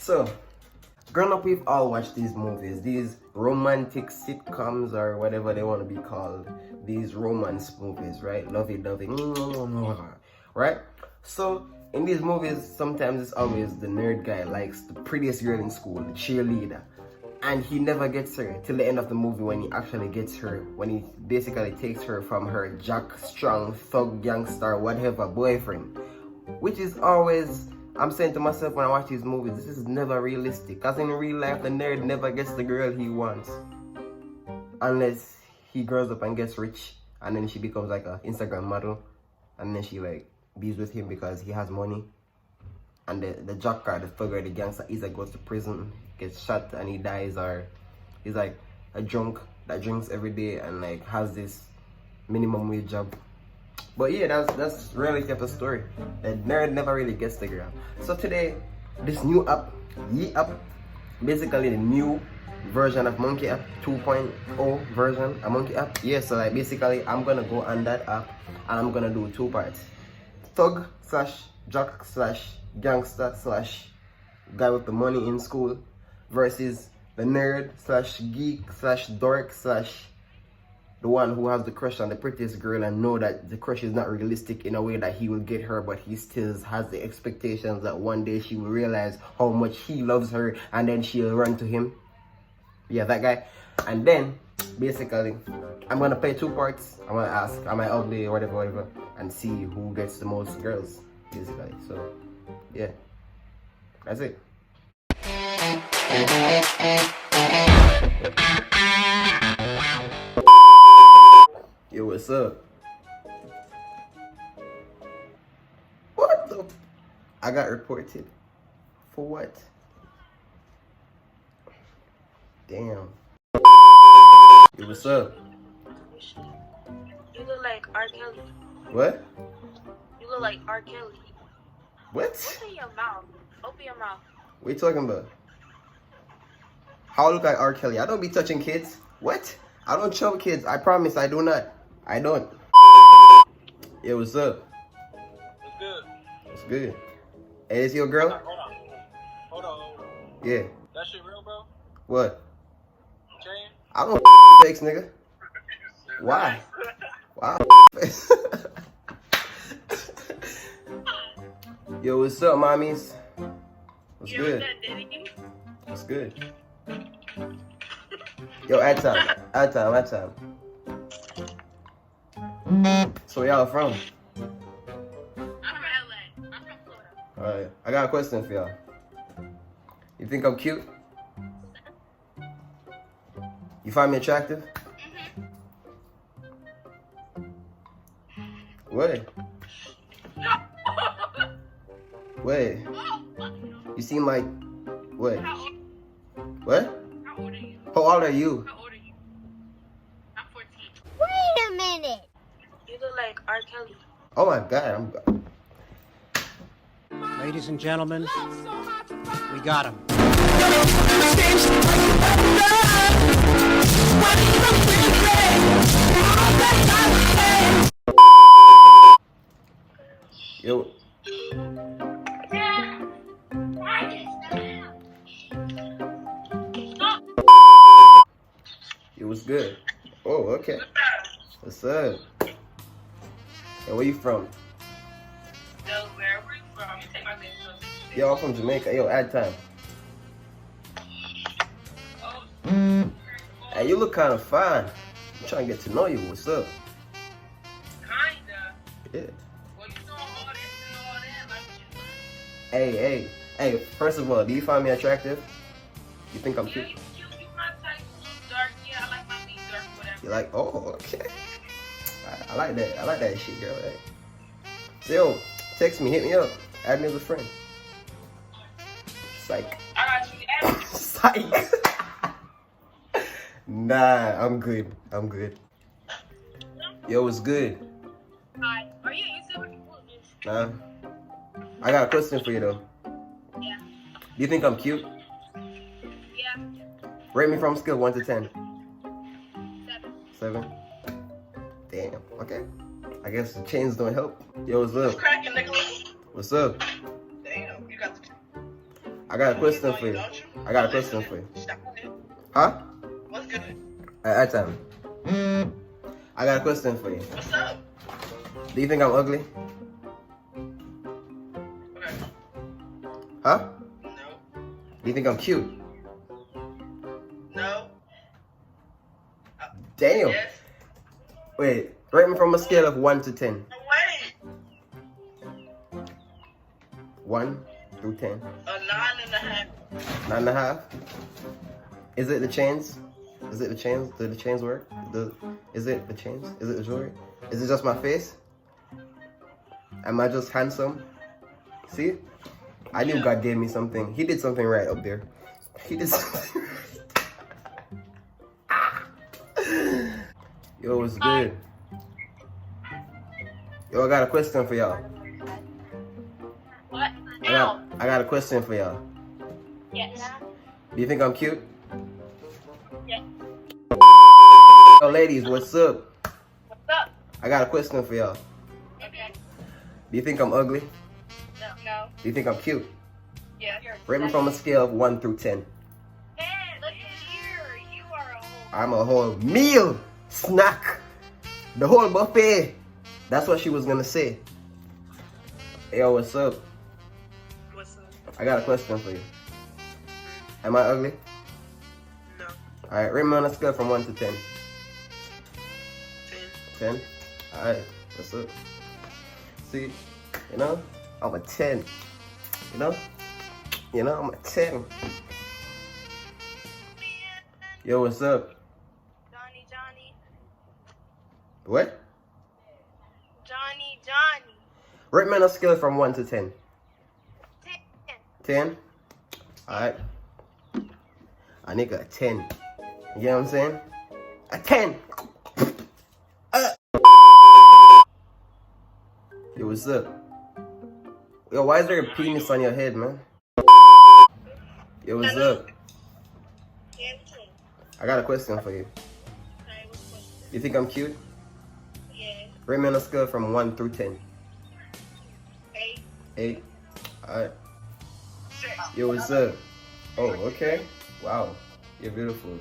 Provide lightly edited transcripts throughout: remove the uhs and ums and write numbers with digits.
So, growing up, we've all watched these movies, these romantic sitcoms or whatever they want to be called, these romance movies, right? Lovey-dovey, right? So, in these movies, sometimes it's always the nerd guy likes the prettiest girl in school, the cheerleader. And he never gets her till the end of the movie when he actually gets her, when he basically takes her from her jack, strong, thug, gangster, whatever boyfriend. Which is always, I'm saying to myself when I watch these movies, this is never realistic. Because in real life, the nerd never gets the girl he wants. Unless he grows up and gets rich, and then she becomes like an Instagram model. And then she like bees with him because he has money. And the jocker, the thugger, the gangster, either goes to prison, gets shot and he dies, or he's like a drunk that drinks every day and like has this minimum wage job. But yeah, that's reality of the story. The nerd never really gets the girl. So today, this new app, YEE app, basically the new version of Monkey app, 2.0 version of Monkey app. Yeah, so like basically I'm gonna go on that app and I'm gonna do two parts. Thug slash jock slash gangster slash guy with the money in school versus the nerd slash geek slash dork slash the one who has the crush on the prettiest girl and know that the crush is not realistic in a way that he will get her, but he still has the expectations that one day she will realize how much he loves her and then she'll run to him. Yeah, that guy. And then basically I'm gonna play two parts. I'm gonna ask, am I ugly or whatever, and see who gets the most girls, basically. So yeah, that's it. Yo, what's up? What the? I got reported. For what? Damn. Yo, what's up? You look like R. Kelly. What? You look like R. Kelly. What? Open your mouth. Open your mouth. What are you talking about? How I look like R. Kelly? I don't be touching kids. What? I don't choke kids. I promise I do not. I don't. Yo, what's up? What's good? What's good? Hey, is your girl? Hold on. Yeah. That shit real, bro? What? Chain? I don't fakes, nigga. Why? Why? Yo, what's up, mommies? What's good? What's good? Yo, ad time. So where y'all from? I'm from LA. I'm from Florida. Alright, I got a question for y'all. You think I'm cute? You find me attractive? Wait. Wait. You seem like... What? What? How old are you? How old are you? How old are you? I'm 14. Wait a minute. You look like R. Kelly. Oh my god, Ladies and gentlemen, we got him. Yo. It was good. Oh, okay. What's up? Hey, where you from? So where are we from? You take my name. Yo, I'm from Jamaica. Yo, ad time. Hey, you look kind of fine. I'm trying to get to know you. What's up? Kinda. Yeah. Well, you know all this and all that. Like, Hey, first of all, do you find me attractive? You think I'm yeah, cute? you my type. Dark. Yeah, I like my feet dark, whatever. You like, oh, okay. I like that. I like that shit, girl. Hey. So, yo, text me, hit me up. Add me as a friend. Psych. I got you. Psych. Nah, I'm good. Yo, what's good? Hi. Are you YouTube? Nah. I got a question for you though. Yeah. Do you think I'm cute? Yeah. Rate me from scale 1 to 10. 7. 7? Damn, okay. I guess the chains don't help. Yo, what's up? Cracking, Nicholas. What's up? Damn, you got the. I got a question for you. I got a question for you. Huh? What's good? Alright, time. I got a question for you. What's up? Do you think I'm ugly? Okay. Huh? No. Do you think I'm cute? No. Damn. Yes. Wait, rate me from a scale of 1 to 10. No way. 1 through 10. A 9.5. 9.5. Is it the chains? Is it the chains? Do the chains work? Is it the chains? Is it the jewelry? Is it just my face? Am I just handsome? See? I knew God gave me something. He did something right up there. He did something right. Yo, what's good? Yo, I got a question for y'all. What? I got a question for y'all. Yes. Do you think I'm cute? Yes. Yo, ladies, what's up? What's up? I got a question for y'all. Okay. Do you think I'm ugly? No. No. Do you think I'm cute? Yeah. Rate me from a scale of 1 through 10. Hey, look at here. You are a whole. I'm a whole meal, snack, the whole buffet. That's what she was gonna say. Yo, what's up? What's up? I got a question for you. Am I ugly? No. Alright, rate me on a scale from 1 to 10. 10. 10? Alright, what's up? See, you know, I'm a 10. You know? I'm a 10. Yo, what's up? Johnny. What? Johnny. Rate me on a scale from 1 to 10. 10. 10? Alright. I nigga a 10. You get what I'm saying? A 10! Yo, what's up? Yo, why is there a penis on your head, man? Yo, what's up? Yeah, I got a question for you. okay, what's the question? You think I'm cute? Yeah. Rate me on a scale from 1 through 10. 8. 8? Alright. Yo, what's up? Oh, okay. Wow. You're beautiful.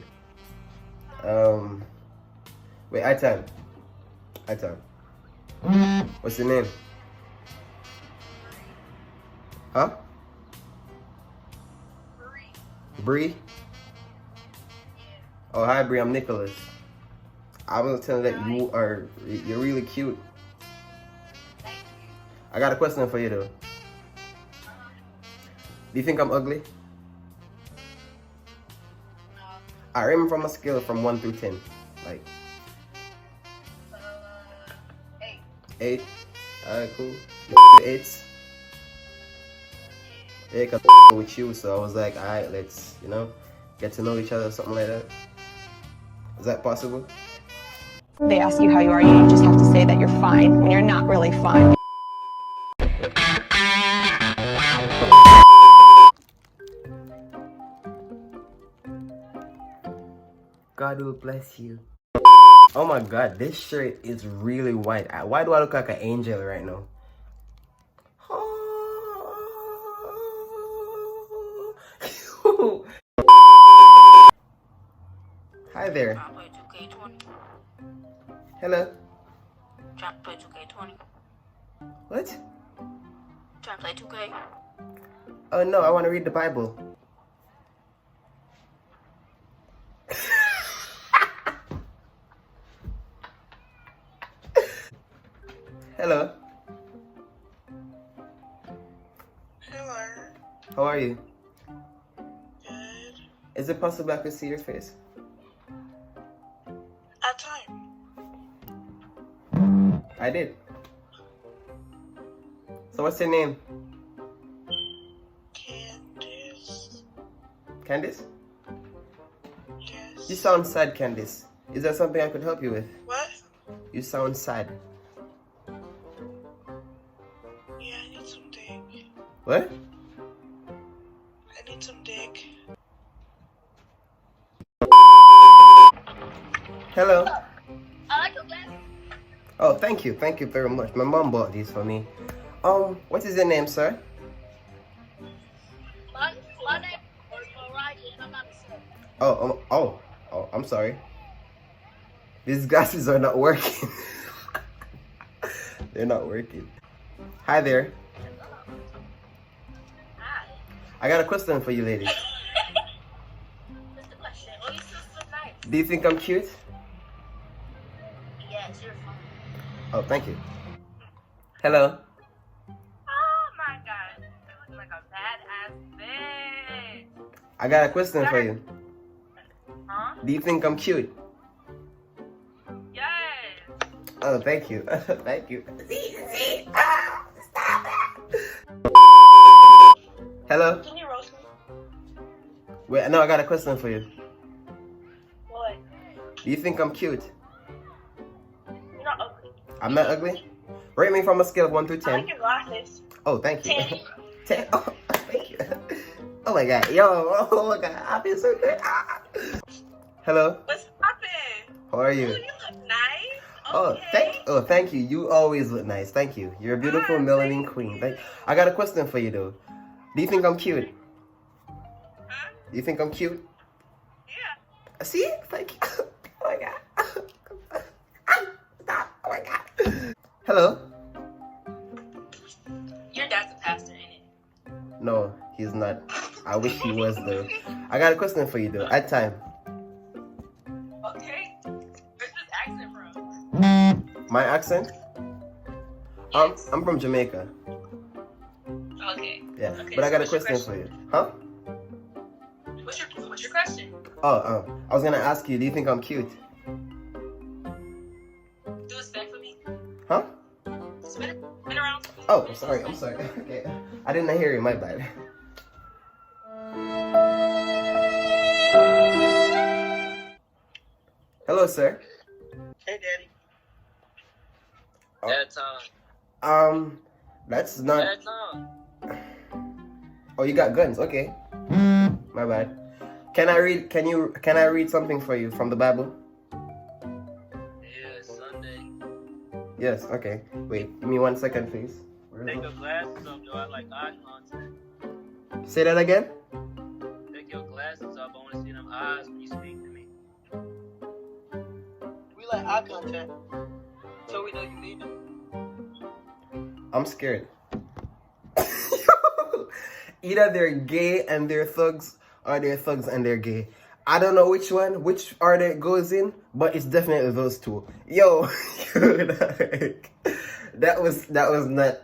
Wait, I time. What's your name? Huh? Bree? Oh, hi Bree, I'm Nicholas. I was telling that you're really cute. I got a question for you though. Do you think I'm ugly? I rate me from a scale from 1 through 10. Like 8. 8? Alright, cool. 8s? Yeah, cause with you, so I was like, alright, let's, get to know each other, something like that. Is that possible? They ask you how you are, you just have to say that you're fine when you're not really fine. God will bless you. Oh my God, this shirt is really white. Why do I look like an angel right now? Hi there. Play 2K20. Hello. Try to play 2K20. What? Try to play 2K. Oh no, I want to read the Bible. Hello. Hello. How are you? Good. Is it possible I could see your face? At time. I did. So what's your name? Candice. Candice? Yes. You sound sad, Candice. Is there something I could help you with? What? You sound sad. Yeah, I need some dick. What? I need some dick. Hello. I like your glasses. Oh, thank you. Thank you very much. My mom bought these for me. What is your name, sir? Oh, I'm sorry. These glasses are not working. They're not working. Hi there. Hi. I got a question for you, lady. What's the question? Oh, you still so nice. Do you think I'm cute? Yes, you're fine. Oh, thank you. Hello. Oh my god. You're looking like a badass bitch. I got a question for you. Huh? Do you think I'm cute? Yes. Oh, thank you. Thank you. Stop it. Hello? Can you roast me? Wait, no, I got a question for you. What? Do you think I'm cute? You're not ugly. I'm not ugly? Rate me from a scale of 1 through I 10. like your glasses. Oh, thank you. 10. 10. Oh, thank you. Oh my god. Yo, oh my god. I feel so good. Ah. Hello? What's poppin'? How are Oh, you? you look nice. Oh, Okay. thank you. You always look nice. Thank you. You're a beautiful melanin queen. I got a question for you though. Do you think I'm cute? Huh? Do you think I'm cute? Yeah. See? Thank you. Oh my god. Stop. Oh my god. Hello? Your dad's a pastor, ain't it? No, he's not. I wish he was though. I got a question for you though. At time. Okay. Where's this accent from? My accent? Yes. I'm from Jamaica. Okay. Yeah. Okay, But I so got a what's your question for you. Huh? What's your question? Oh, I was gonna ask you, do you think I'm cute? Do a spin for me. Huh? Spin around. Oh, I'm sorry. Okay. I didn't hear you, my bad. Hello, sir. Hey, Daddy. Oh. Dad time. That's not. Dad time. Oh, you got guns. Okay. My bad. Can I read something for you from the Bible? Yeah, it's Sunday. Yes, okay. Wait, give me 1 second, please. Take your glasses off, though. I like eye contact. Say that again? Take your glasses off. I want to see them eyes when you speak to me. We like eye contact. So we know you mean it. I'm scared. Either they're gay and they're thugs, or they're thugs and they're gay. I don't know which order it goes in, but it's definitely those two. Yo, that was not.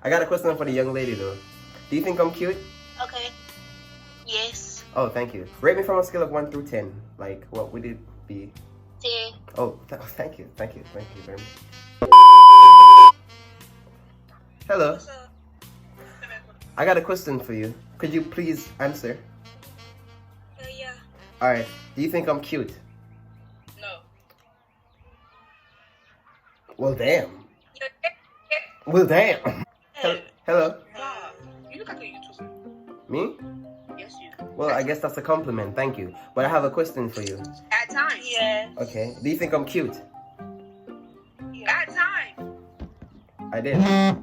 I got a question for the young lady though. Do you think I'm cute? Okay. Yes. Oh, thank you. Rate me from a scale of 1 through 10. Like, what would it be? 10. Oh, thank you very much. Hello. What's up? I got a question for you. Could you please answer? Yeah. Alright. Do you think I'm cute? No. Well, damn. Well, damn. Hello. Nah. You look like a YouTuber. Me? Yes, you. Well, I guess that's a compliment. Thank you. But I have a question for you. At times. Yeah. Okay. Do you think I'm cute? At times. I did.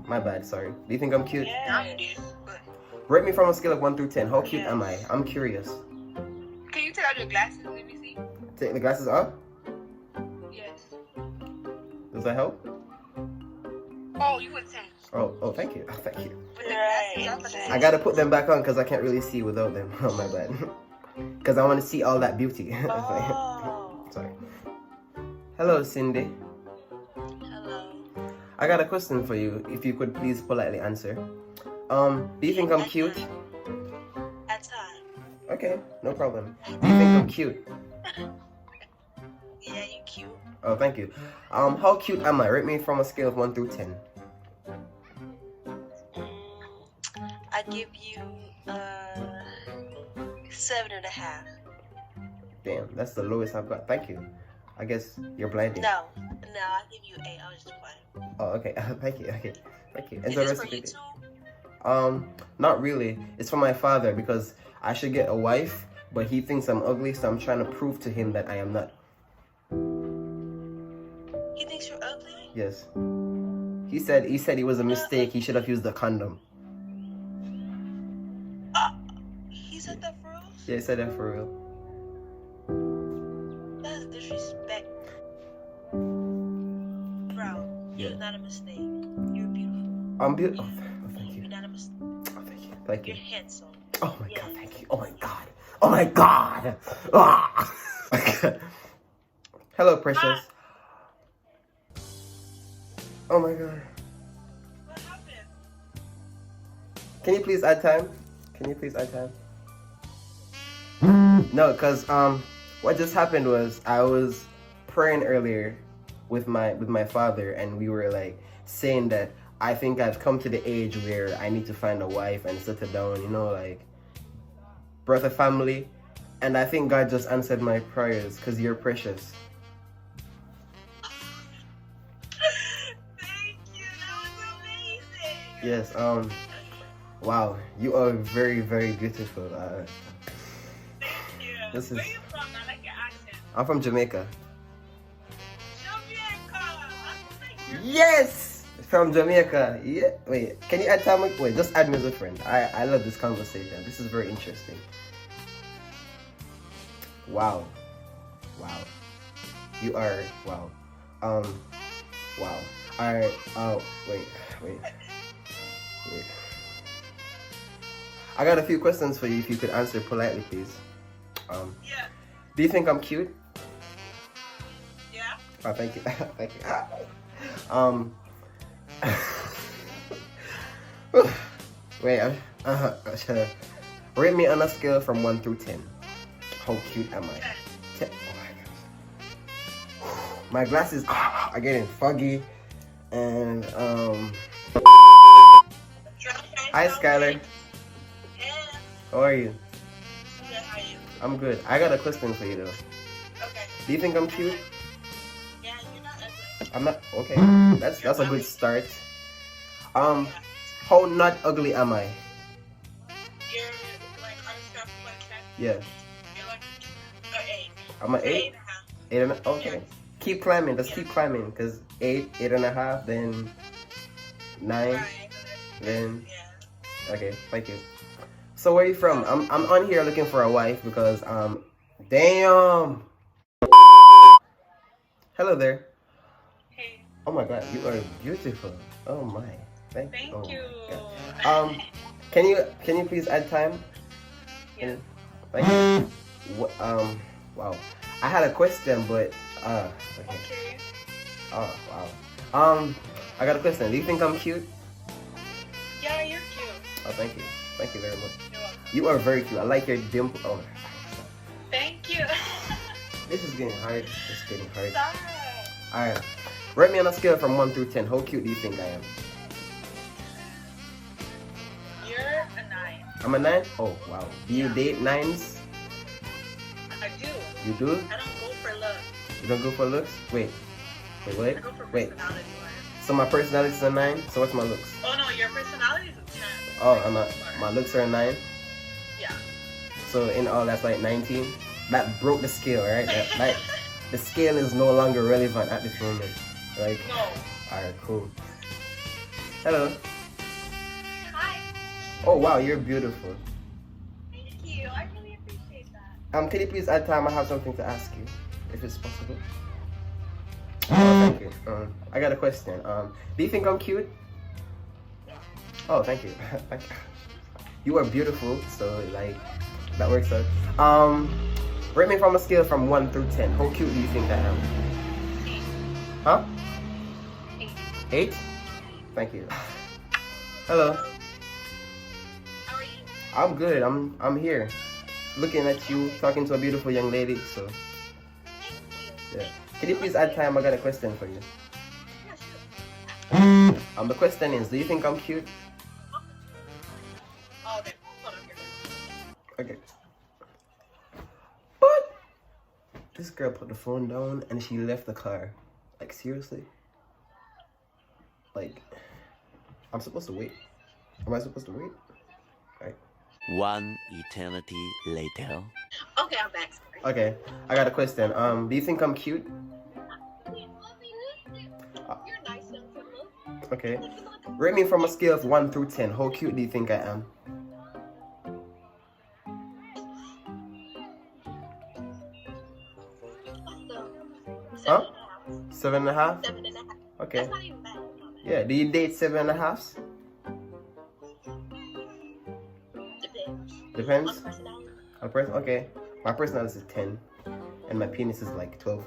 My bad. Sorry. Do you think I'm cute? Yeah. Now you did. Rate me from a scale of 1 through 10. How cute am I? I'm curious. Can you take out your glasses and let me see? Take the glasses off? Yes. Does that help? Oh, you would 10. Oh, thank you. Thank you. With the glasses up. I gotta put them back on because I can't really see without them. Oh, my bad. Because I want to see all that beauty. Oh. Sorry. Hello, Cindy. Hello. I got a question for you. If you could please politely answer. Do you think I'm cute? At times. Okay, no problem. Do you think I'm cute? Yeah, you cute. Oh, thank you. How cute am I? Rate me from a scale of 1 through 10. I give you 7.5. Damn, that's the lowest I've got. Thank you. I guess you're blinding. No, I give you 8. I was just playing. Oh, okay. Thank you. Okay, thank you. Is Enjoy the this rest for of your you day. too? Not really. It's for my father because I should get a wife, but he thinks I'm ugly, so I'm trying to prove to him that I am not. He thinks you're ugly? Yes. He said it was a mistake. He should have used the condom. He said that for real? Yeah, I said that for real. That is disrespect. Bro, Yeah. you're not a mistake. You're beautiful. I'm beautiful. Oh, thank you. You're not a mistake. Oh, thank you. Thank you. You're handsome. Oh my Yes. god, thank you. Oh my god. Oh my god. Ah. Hello, precious. Oh my god. What happened? Can you please add time? Can you please add time? No, cause what just happened was I was praying earlier with my father, and we were like saying that I think I've come to the age where I need to find a wife and settle down, you know, like birth a family. And I think God just answered my prayers because you're precious. Thank you. That was amazing. Yes, wow, you are very, very beautiful. Thank you. This Where is- you from? I like your accent. I'm from Jamaica. Jamaica. Yes! From Jamaica. Yeah. Wait, can you add time? Wait, just add me as a friend. I love this conversation. This is very interesting. Wow. Wow. You are wow. Wow. Alright, wait. I got a few questions for you if you could answer politely, please. Yeah. Do you think I'm cute? Yeah. Oh, thank you. Thank you. Wait, rate me on a scale from 1 through 10. How cute am I? 10. Oh my gosh. My glasses are getting foggy. And, hi, Skylar. Yeah. How are you? Good. How are you? I'm good. I got a question for you, though. Okay. Do you think I'm cute? Yeah, you're not ugly. I'm not. Okay. That's a good start. How not ugly am I? You're like on a scale from 1 to 10. Yeah. You're like an 8. I'm an 8? 8.5. 8 and okay. Keep climbing. Just keep climbing. Cause 8, 8.5, then 9, Right. then Yeah. okay. Thank you. So where are you from? I'm on here looking for a wife because damn. Hello there. Hey. Oh my God, you are beautiful. Oh my. Thank Thank oh you. my God. Can you please add time? Yeah. Thank you. Wow. I had a question, but okay. Okay. Oh wow. I got a question. Do you think I'm cute? Yeah, you're cute. Oh, thank you. Thank you very much. You're welcome. You are very cute. I like your dimple. Oh, Thank you. this is getting hard. It's getting hard. Stop. All right. Rate me on a scale from 1 through 10. How cute do you think I am? You're a 9. I'm a 9. Oh wow. Do you date 9s? I do. You do? I don't go for looks. You don't go for looks? Wait. I go for Wait. personality. So my personality is a 9. So what's my looks? Oh no, your personality is a 10. Oh, my looks are a 9. Yeah. So in all, that's like 19. That broke the scale, right? Like the scale is no longer relevant at this moment. Like, No. alright, cool. Hello. Hi. Oh wow, you're beautiful. Thank you. I really appreciate that. Can you please add time? I have something to ask you, if it's possible. Oh, thank you. I got a question. Do you think I'm cute? Oh, thank you. Thank you. You are beautiful, so like that works out. Rate me from a scale from 1 through 10. How cute do you think I am? 8. Huh? 8. 8? Thank you. Hello. How are you? I'm good. I'm here, looking at you, talking to a beautiful young lady. So Thank you. yeah. Can you please add time? I got a question for you. Yeah, sure. The question is, do you think I'm cute? Oh, okay. Hold on here. Okay. But this girl put the phone down and she left the car. Like seriously? Like, I'm supposed to wait. Am I supposed to wait? Right. One eternity later. Okay, I'm back. Sorry. Okay. I got a question. Do you think I'm cute? You're nice and good look. Okay. Rate me from a scale of 1 through 10. How cute do you think I am? Huh? 7.5? 7.5. Okay. That's not even bad. Yeah, do you date 7.5s? Depends. Depends. On personality. A person, okay. My personality is 10, and my penis is like 12.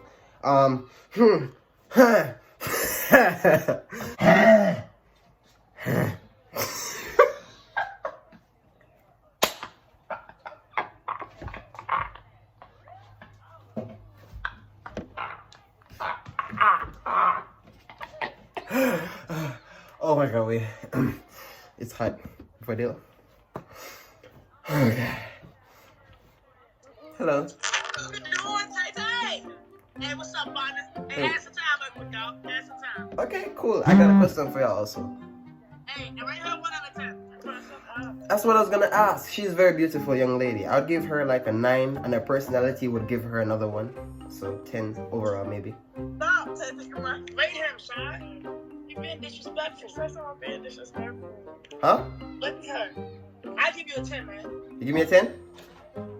Oh my god, wait. It's hot. For deal. Okay. Hello. What you doing, Tay? Hey, what's up, partner? Hey, add some time up with dog. Add some time. Okay, cool. I got a question for y'all also. Hey, rate her 1 out of 10. That's what I was gonna ask. She's a very beautiful young lady. I'd give her like a 9, and her personality would give her another 1. So 10 overall, maybe. Stop, Tay. Come on. Rate him, Shy. You being disrespectful. First time I'm being disrespectful. Huh? Let me her. I give you a 10, man. You give me a 10?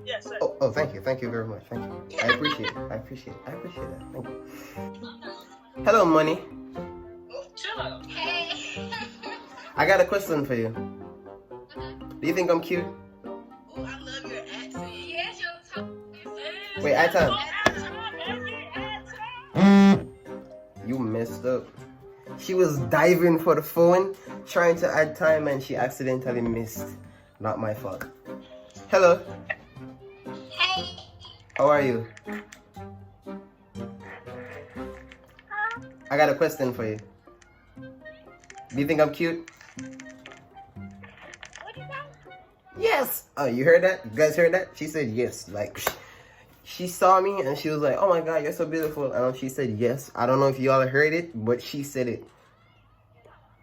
Yes, sir. Oh, thank you. Thank you very much. Thank you. I appreciate it. I appreciate that. Thank you. Hello, money. Chill out. Hey. I got a question for you. Do you think I'm cute? Ooh, I love your accent. Yes, you're talking. Wait, I time. You messed up. She was diving for the phone, trying to add time, and she accidentally missed. Not my fault. Hello. Hey. How are you? I got a question for you. Do you think I'm cute? What is that? Yes. Oh, you heard that? You guys heard that? She said yes. Like, she saw me and she was like, "Oh my God, you're so beautiful." And she said yes. I don't know if y'all heard it, but she said it.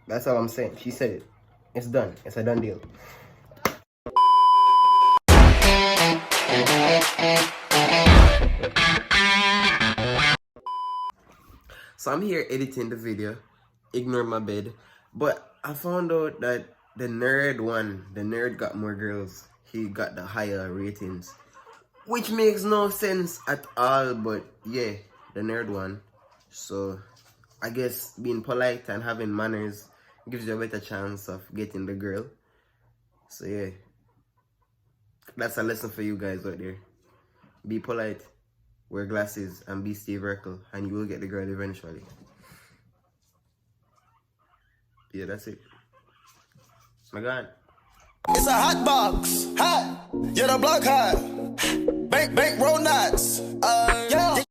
That's all I'm saying. She said it. It's done. It's a done deal. So I'm here editing the video. Ignore my bed. But I found out that the nerd got more girls. He got the higher ratings. Which makes no sense at all, but yeah, the nerd one. So I guess being polite and having manners gives you a better chance of getting the girl. So yeah, that's a lesson for you guys out there. Be polite, wear glasses, and be Steve Urkel, and you will get the girl eventually. Yeah, that's it. My God. It's a hot box, hot. Yeah, the block hot. Bank roll nuts.